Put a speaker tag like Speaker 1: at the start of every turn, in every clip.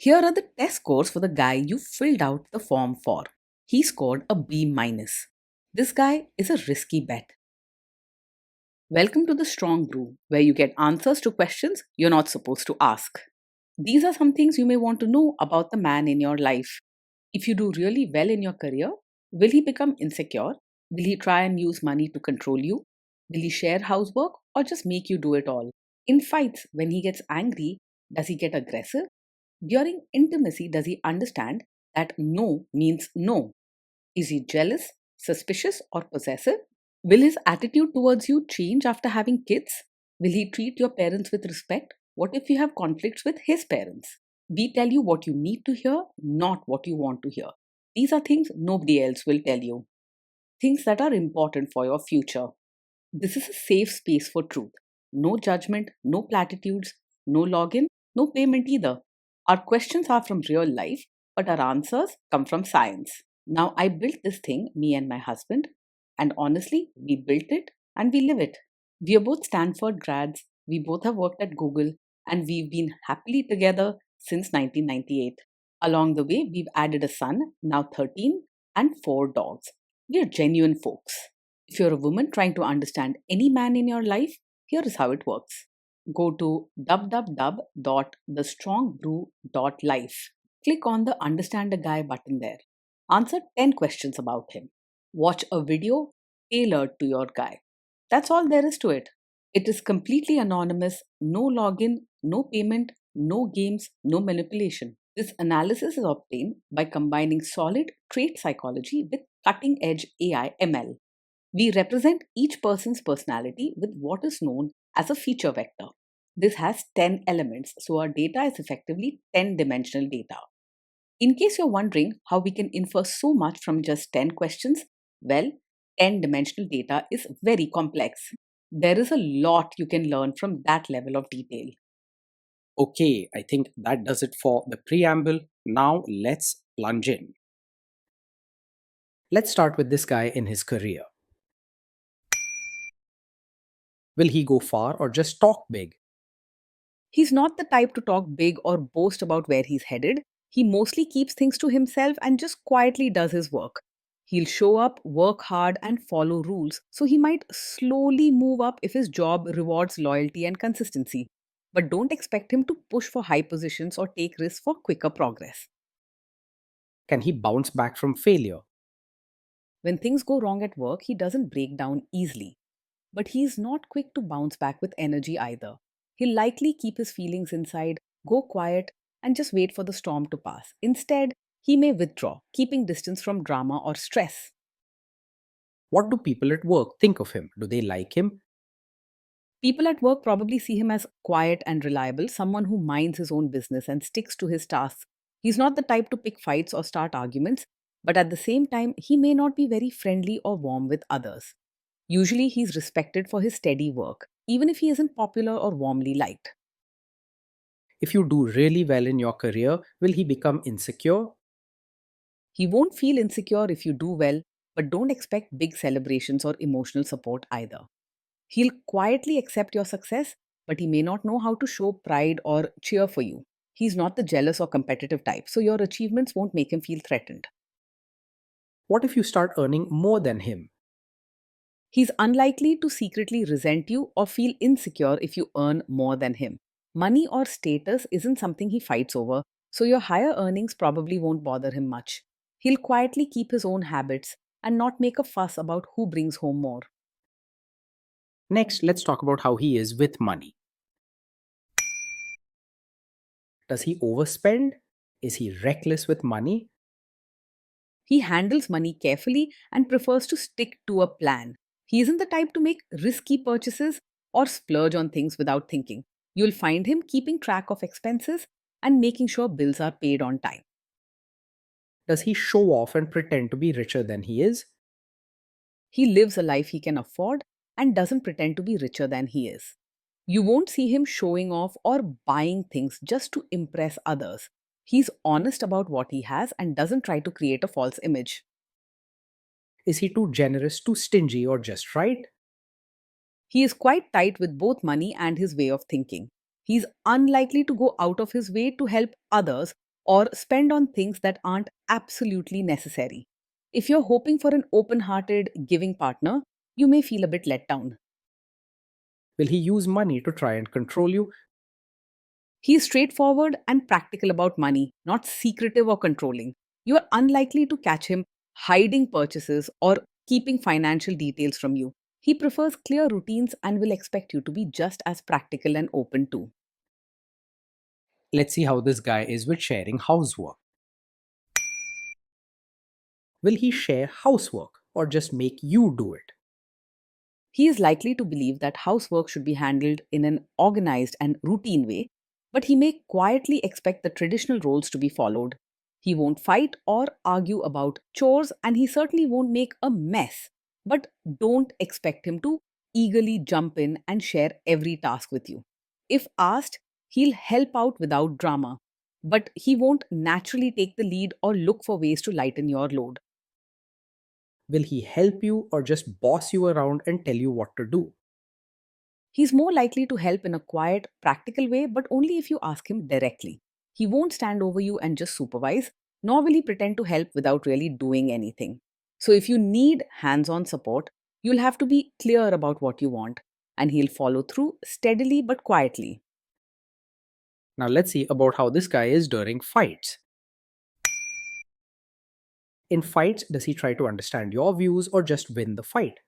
Speaker 1: Here are the test scores for the guy you filled out the form for. He scored a B minus. This guy is a risky bet. Welcome to the Strong Brew, where you get answers to questions you're not supposed to ask. These are some things you may want to know about the man in your life. If you do really well in your career, will he become insecure? Will he try and use money to control you? Will he share housework or just make you do it all? In fights, when he gets angry, does he get aggressive? During intimacy, does he understand that no means no? Is he jealous, suspicious, or possessive? Will his attitude towards you change after having kids? Will he treat your parents with respect? What if you have conflicts with his parents? We tell you what you need to hear, not what you want to hear. These are things nobody else will tell you. Things that are important for your future. This is a safe space for truth. No judgment, no platitudes, no login, no payment either. Our questions are from real life, but our answers come from science. Now, I built this thing, me and my husband, and honestly, we built it and we live it. We are both Stanford grads, we both have worked at Google, and we've been happily together since 1998. Along the way, we've added a son, now 13, and 4 dogs. We are genuine folks. If you're a woman trying to understand any man in your life, here is how it works. Go to www.thestrongbrew.life. Click on the Understand a Guy button there. Answer 10 questions about him. Watch a video tailored to your guy. That's all there is to it. It is completely anonymous, no login, no payment, no games, no manipulation. This analysis is obtained by combining solid trait psychology with cutting edge AI ML. We represent each person's personality with what is known as a feature vector. This has 10 elements, so our data is effectively 10-dimensional data. In case you're wondering how we can infer so much from just 10 questions, well, 10-dimensional data is very complex. There is a lot you can learn from that level of detail.
Speaker 2: Okay, I think that does it for the preamble. Now let's plunge in. Let's start with this guy in his career. Will he go far or just talk big?
Speaker 1: He's not the type to talk big or boast about where he's headed. He mostly keeps things to himself and just quietly does his work. He'll show up, work hard, and follow rules, so he might slowly move up if his job rewards loyalty and consistency. But don't expect him to push for high positions or take risks for quicker progress.
Speaker 2: Can he bounce back from failure?
Speaker 1: When things go wrong at work, he doesn't break down easily. But he's not quick to bounce back with energy either. He'll likely keep his feelings inside, go quiet, and just wait for the storm to pass. Instead, he may withdraw, keeping distance from drama or stress.
Speaker 2: What do people at work think of him? Do they like him?
Speaker 1: People at work probably see him as quiet and reliable, someone who minds his own business and sticks to his tasks. He's not the type to pick fights or start arguments, but at the same time, he may not be very friendly or warm with others. Usually, he's respected for his steady work, even if he isn't popular or warmly liked.
Speaker 2: If you do really well in your career, will he become insecure?
Speaker 1: He won't feel insecure if you do well, but don't expect big celebrations or emotional support either. He'll quietly accept your success, but he may not know how to show pride or cheer for you. He's not the jealous or competitive type, so your achievements won't make him feel threatened.
Speaker 2: What if you start earning more than him?
Speaker 1: He's unlikely to secretly resent you or feel insecure if you earn more than him. Money or status isn't something he fights over, so your higher earnings probably won't bother him much. He'll quietly keep his own habits and not make a fuss about who brings home more.
Speaker 2: Next, let's talk about how he is with money. Does he overspend? Is he reckless with money?
Speaker 1: He handles money carefully and prefers to stick to a plan. He isn't the type to make risky purchases or splurge on things without thinking. You'll find him keeping track of expenses and making sure bills are paid on time.
Speaker 2: Does he show off and pretend to be richer than he is?
Speaker 1: He lives a life he can afford and doesn't pretend to be richer than he is. You won't see him showing off or buying things just to impress others. He's honest about what he has and doesn't try to create a false image.
Speaker 2: Is he too generous, too stingy, or just right?
Speaker 1: He is quite tight with both money and his way of thinking. He's unlikely to go out of his way to help others or spend on things that aren't absolutely necessary. If you're hoping for an open hearted, giving partner, you may feel a bit let down.
Speaker 2: Will he use money to try and control you?
Speaker 1: He is straightforward and practical about money, not secretive or controlling. You are unlikely to catch him hiding purchases or keeping financial details from you. He prefers clear routines and will expect you to be just as practical and open too.
Speaker 2: Let's see how this guy is with sharing housework. Will he share housework or just make you do it?
Speaker 1: He is likely to believe that housework should be handled in an organized and routine way, but he may quietly expect the traditional roles to be followed. He won't fight or argue about chores, and he certainly won't make a mess. But don't expect him to eagerly jump in and share every task with you. If asked, he'll help out without drama, but he won't naturally take the lead or look for ways to lighten your load.
Speaker 2: Will he help you or just boss you around and tell you what to do?
Speaker 1: He's more likely to help in a quiet, practical way, but only if you ask him directly. He won't stand over you and just supervise, nor will he pretend to help without really doing anything. So, if you need hands on support, you'll have to be clear about what you want, and he'll follow through steadily but quietly.
Speaker 2: Now let's see about how this guy is during fights. In fights, does he try to understand your views or just win the fight?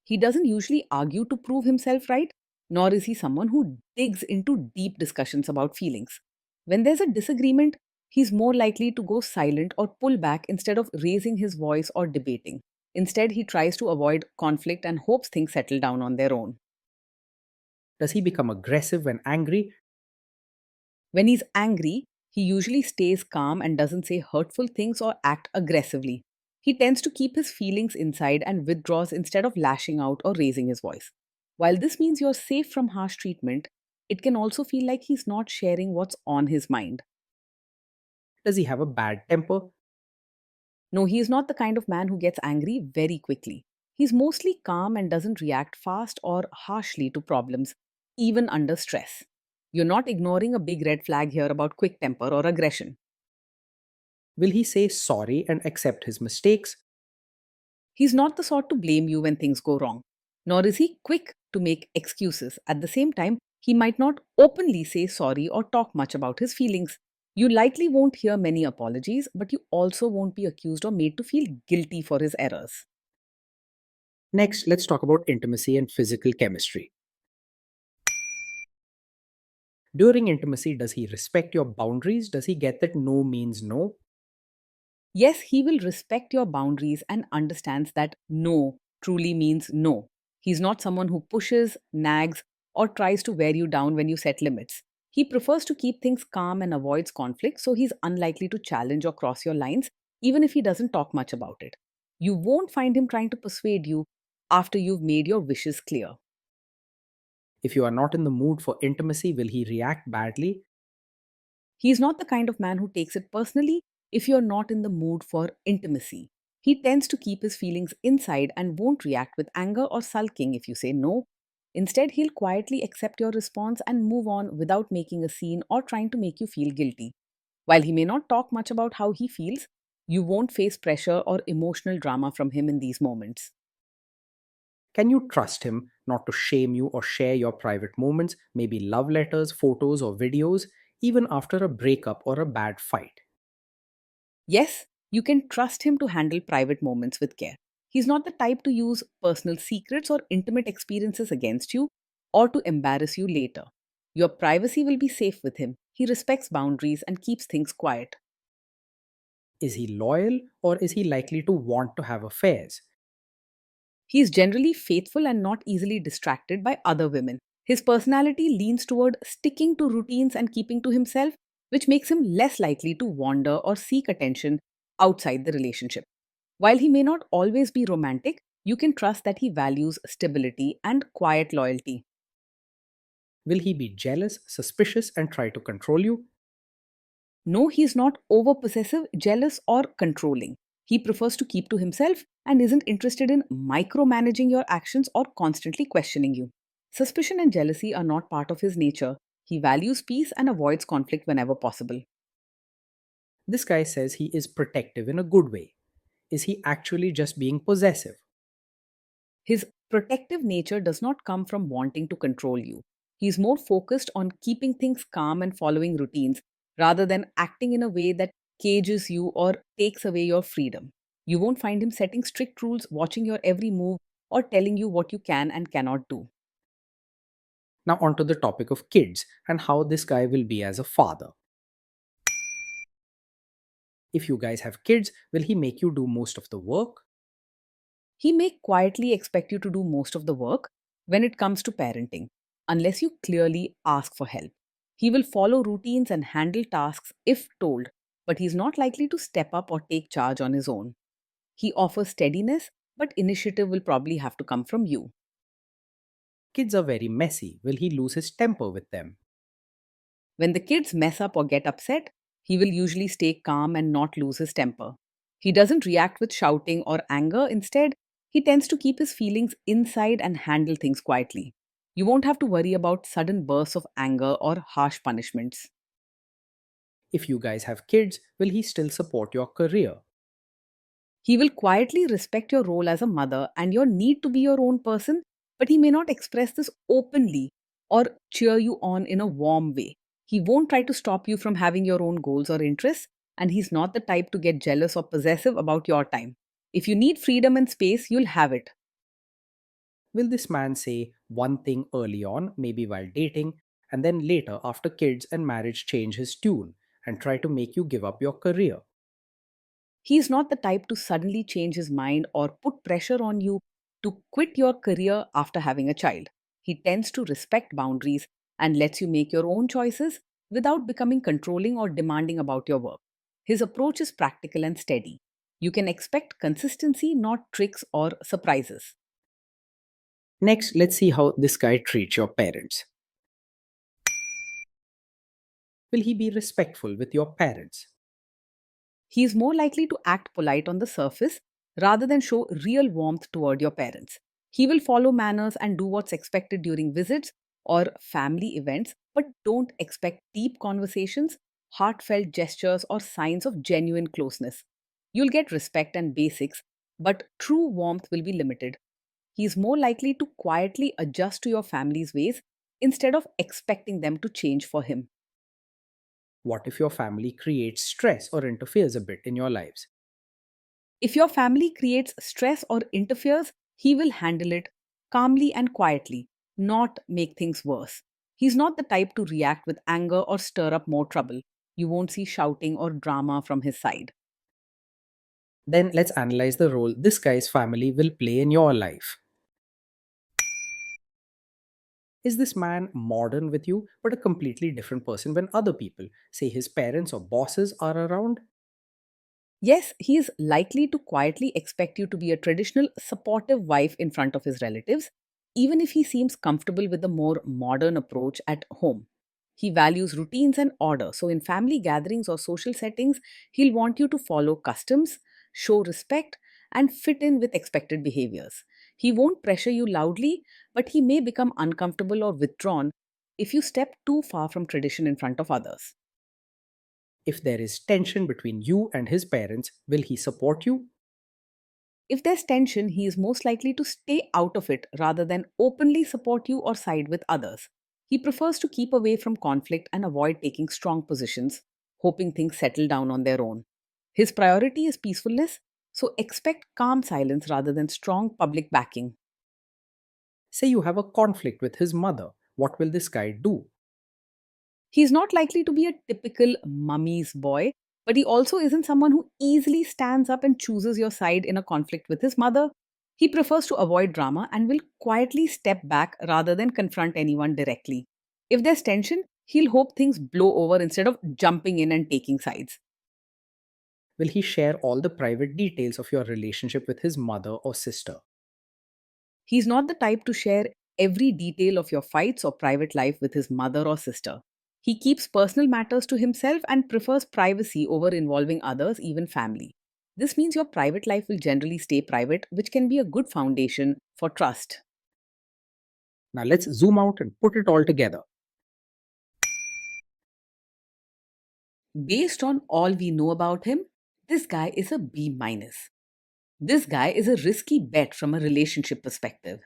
Speaker 1: He doesn't usually argue to prove himself right, nor is he someone who digs into deep discussions about feelings. When there's a disagreement, he's more likely to go silent or pull back instead of raising his voice or debating. Instead, he tries to avoid conflict and hopes things settle down on their own.
Speaker 2: Does he become aggressive when angry?
Speaker 1: When he's angry, he usually stays calm and doesn't say hurtful things or act aggressively. He tends to keep his feelings inside and withdraws instead of lashing out or raising his voice. While this means you're safe from harsh treatment, it can also feel like he's not sharing what's on his mind.
Speaker 2: Does he have a bad temper?
Speaker 1: No, he is not the kind of man who gets angry very quickly. He's mostly calm and doesn't react fast or harshly to problems, even under stress. You're not ignoring a big red flag here about quick temper or aggression.
Speaker 2: Will he say sorry and accept his mistakes?
Speaker 1: He's not the sort to blame you when things go wrong, nor is he quick to make excuses. At the same time, he might not openly say sorry or talk much about his feelings. You likely won't hear many apologies, but you also won't be accused or made to feel guilty for his errors.
Speaker 2: Next, let's talk about intimacy and physical chemistry. During intimacy, does he respect your boundaries? Does he get that no means no?
Speaker 1: Yes, he will respect your boundaries and understands that no truly means no. He's not someone who pushes, nags, or tries to wear you down when you set limits. He prefers to keep things calm and avoids conflict, so he's unlikely to challenge or cross your lines, even if he doesn't talk much about it. You won't find him trying to persuade you after you've made your wishes clear.
Speaker 2: If you are not in the mood for intimacy, will he react badly?
Speaker 1: He's not the kind of man who takes it personally if you're not in the mood for intimacy. He tends to keep his feelings inside and won't react with anger or sulking if you say no. Instead, he'll quietly accept your response and move on without making a scene or trying to make you feel guilty. While he may not talk much about how he feels, you won't face pressure or emotional drama from him in these moments.
Speaker 2: Can you trust him not to shame you or share your private moments, maybe love letters, photos, or videos, even after a breakup or a bad fight?
Speaker 1: Yes, you can trust him to handle private moments with care. He's not the type to use personal secrets or intimate experiences against you or to embarrass you later. Your privacy will be safe with him. He respects boundaries and keeps things quiet.
Speaker 2: Is he loyal or is he likely to want to have affairs?
Speaker 1: He is generally faithful and not easily distracted by other women. His personality leans toward sticking to routines and keeping to himself, which makes him less likely to wander or seek attention outside the relationship. While he may not always be romantic, you can trust that he values stability and quiet loyalty.
Speaker 2: Will he be jealous, suspicious, and try to control you?
Speaker 1: No, he's not over possessive, jealous, or controlling. He prefers to keep to himself and isn't interested in micromanaging your actions or constantly questioning you. Suspicion and jealousy are not part of his nature. He values peace and avoids conflict whenever possible.
Speaker 2: This guy says he is protective in a good way. Is he actually just being possessive?
Speaker 1: His protective nature does not come from wanting to control you. He's more focused on keeping things calm and following routines rather than acting in a way that cages you or takes away your freedom. You won't find him setting strict rules, watching your every move, or telling you what you can and cannot do.
Speaker 2: Now, onto the topic of kids and how this guy will be as a father. If you guys have kids, will he make you do most of the work?
Speaker 1: He may quietly expect you to do most of the work when it comes to parenting, unless you clearly ask for help. He will follow routines and handle tasks if told, but he's not likely to step up or take charge on his own. He offers steadiness, but initiative will probably have to come from you.
Speaker 2: Kids are very messy. Will he lose his temper with them?
Speaker 1: When the kids mess up or get upset, he will usually stay calm and not lose his temper. He doesn't react with shouting or anger. Instead, he tends to keep his feelings inside and handle things quietly. You won't have to worry about sudden bursts of anger or harsh punishments.
Speaker 2: If you guys have kids, will he still support your career?
Speaker 1: He will quietly respect your role as a mother and your need to be your own person, but he may not express this openly or cheer you on in a warm way. He won't try to stop you from having your own goals or interests, and he's not the type to get jealous or possessive about your time. If you need freedom and space, you'll have it.
Speaker 2: Will this man say one thing early on, maybe while dating, and then later, after kids and marriage, change his tune and try to make you give up your career?
Speaker 1: He's not the type to suddenly change his mind or put pressure on you to quit your career after having a child. He tends to respect boundaries and lets you make your own choices without becoming controlling or demanding about your work. His approach is practical and steady. You can expect consistency, not tricks or surprises.
Speaker 2: Next, let's see how this guy treats your parents. Will he be respectful with your parents?
Speaker 1: He is more likely to act polite on the surface rather than show real warmth toward your parents. He will follow manners and do what's expected during visits or family events, but don't expect deep conversations, heartfelt gestures, or signs of genuine closeness. You'll get respect and basics, but true warmth will be limited. He is more likely to quietly adjust to your family's ways instead of expecting them to change for him.
Speaker 2: What if your family creates stress or interferes a bit in your lives?
Speaker 1: If your family creates stress or interferes, he will handle it calmly and quietly, not make things worse. He's not the type to react with anger or stir up more trouble. You won't see shouting or drama from his side.
Speaker 2: Then let's analyze the role this guy's family will play in your life. Is this man modern with you, but a completely different person when other people, say his parents or bosses, are around?
Speaker 1: Yes, he is likely to quietly expect you to be a traditional, supportive wife in front of his relatives, even if he seems comfortable with the more modern approach at home. He values routines and order, so in family gatherings or social settings, he'll want you to follow customs, show respect, and fit in with expected behaviors. He won't pressure you loudly, but he may become uncomfortable or withdrawn if you step too far from tradition in front of others.
Speaker 2: If there is tension between you and his parents, will he support you?
Speaker 1: If there's tension, he is most likely to stay out of it rather than openly support you or side with others. He prefers to keep away from conflict and avoid taking strong positions, hoping things settle down on their own. His priority is peacefulness, so expect calm silence rather than strong public backing.
Speaker 2: Say you have a conflict with his mother. What will this guy do?
Speaker 1: He's not likely to be a typical mummy's boy, but he also isn't someone who easily stands up and chooses your side in a conflict with his mother. He prefers to avoid drama and will quietly step back rather than confront anyone directly. If there's tension, he'll hope things blow over instead of jumping in and taking sides.
Speaker 2: Will he share all the private details of your relationship with his mother or sister?
Speaker 1: He's not the type to share every detail of your fights or private life with his mother or sister. He keeps personal matters to himself and prefers privacy over involving others, even family. This means your private life will generally stay private, which can be a good foundation for trust.
Speaker 2: Now let's zoom out and put it all together.
Speaker 1: Based on all we know about him, this guy is a B minus. This guy is a risky bet from a relationship perspective.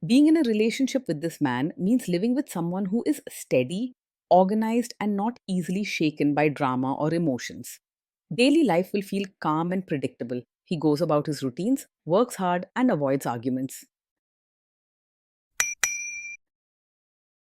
Speaker 1: Being in a relationship with this man means living with someone who is steady, organized, and not easily shaken by drama or emotions. Daily life will feel calm and predictable. He goes about his routines, works hard, and avoids arguments.